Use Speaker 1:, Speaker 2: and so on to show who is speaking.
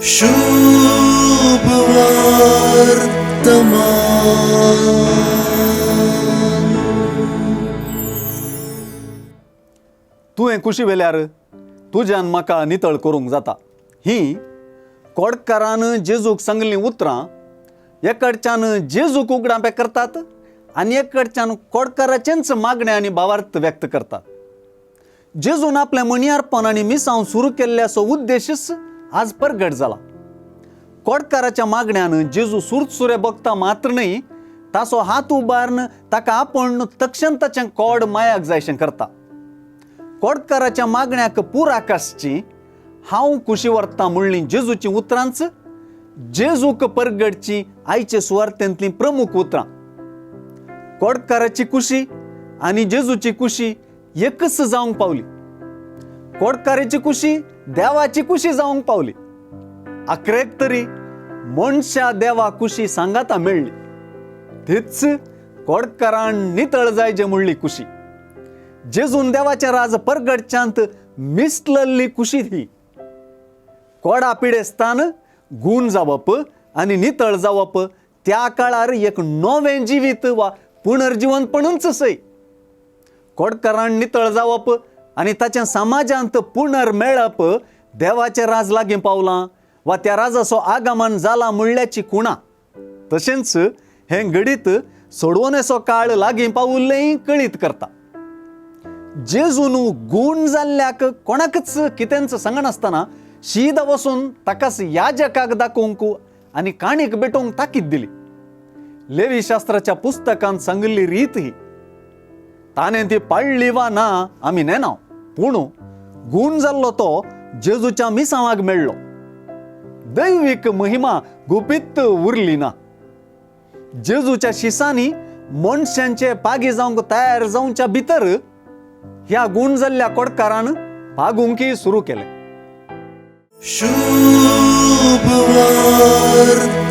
Speaker 1: शुभ वर्तमान।
Speaker 2: तुवें कुशी वेल्यार तुज्यान म्हाका नितळ करूंक जाता. ही कोडकारान जेजूक सांगलीं उतरां एक कडच्यान जेजूक उगडापे करतात आनी एक कडच्यान कोडकाराचेंच मागणे आनी भावार्थ व्यक्त करतात. जेजून आपलें मणियारपण आनी मिसांव सुरू केल्ल्याचो उद्देशच आज प्रगट जाला. कोडकाराच्या मागण्यान जेजू सुरसुरे बगता मात्र न्ही, ताचो हात उबारून ताका आपण तक्षण कोड मायाक जायशें करता. कोडकाराच्या मागण्याक पुरा आकाशची हांव कुशी व्हरतां म्हणलीं जेजूची उतरांच जेजूक परगटची आयचे सुवार्थेंतलीं प्रमुख उतरां. कोडकाराची कुशी आनी जेजूची कुशी एकच जावंक पावली. कोडकाराची कुशी देवाची कुशी जावंक पावली. आखरेक तरी मनशा देवा कुशी सांगाता मेळ्ळी. तीच कोडकारान नितळ जायजे म्हणली कुशी. जेजून देवाचे राज परगटच्यांत मिसलल्ली कुशी ही. कोडा पिडेस्तान गूण जावप आनी नितळ जावप त्या काळार एक नवें जिवीत वा पुनर्जीवनपणूच सै. कोडकारान नितळ जावप आनी ताचें समाजांत पुनर मेळप देवाचें राज लागीं पावलां वा त्या राजाचो आगमन जाला म्हणल्याची खुणा. तशेंच हें घडीत सोडवून येसो काळ लागीं पावुल्लेंय कळीत करता. जेजून गूण जाल्ल्याक कोणाकच कितेंच सांगनासतना शीद वचून ताकाच याजकाक दाखोवंक आनी काणीक भेटोवंक ताकीद दिली. लेवी शास्त्राच्या पुस्तकांत सांगिल्ली रीत ही. ताणें ती पाळ्ळी वा ना आमी नेनाव, पूण गूण जाल्लो तो जेजूच्या मिसावाक मेळ्ळो. दैवीक महिमा गुपीत उरली ना. जेजूच्या शिसांनी मनशांचे पागी जावंक तयार जावच्या भितर ह्या गूण जाल्ल्या कोडकारान पागूंकी सुरू केले.
Speaker 1: शुभ वर्तमान।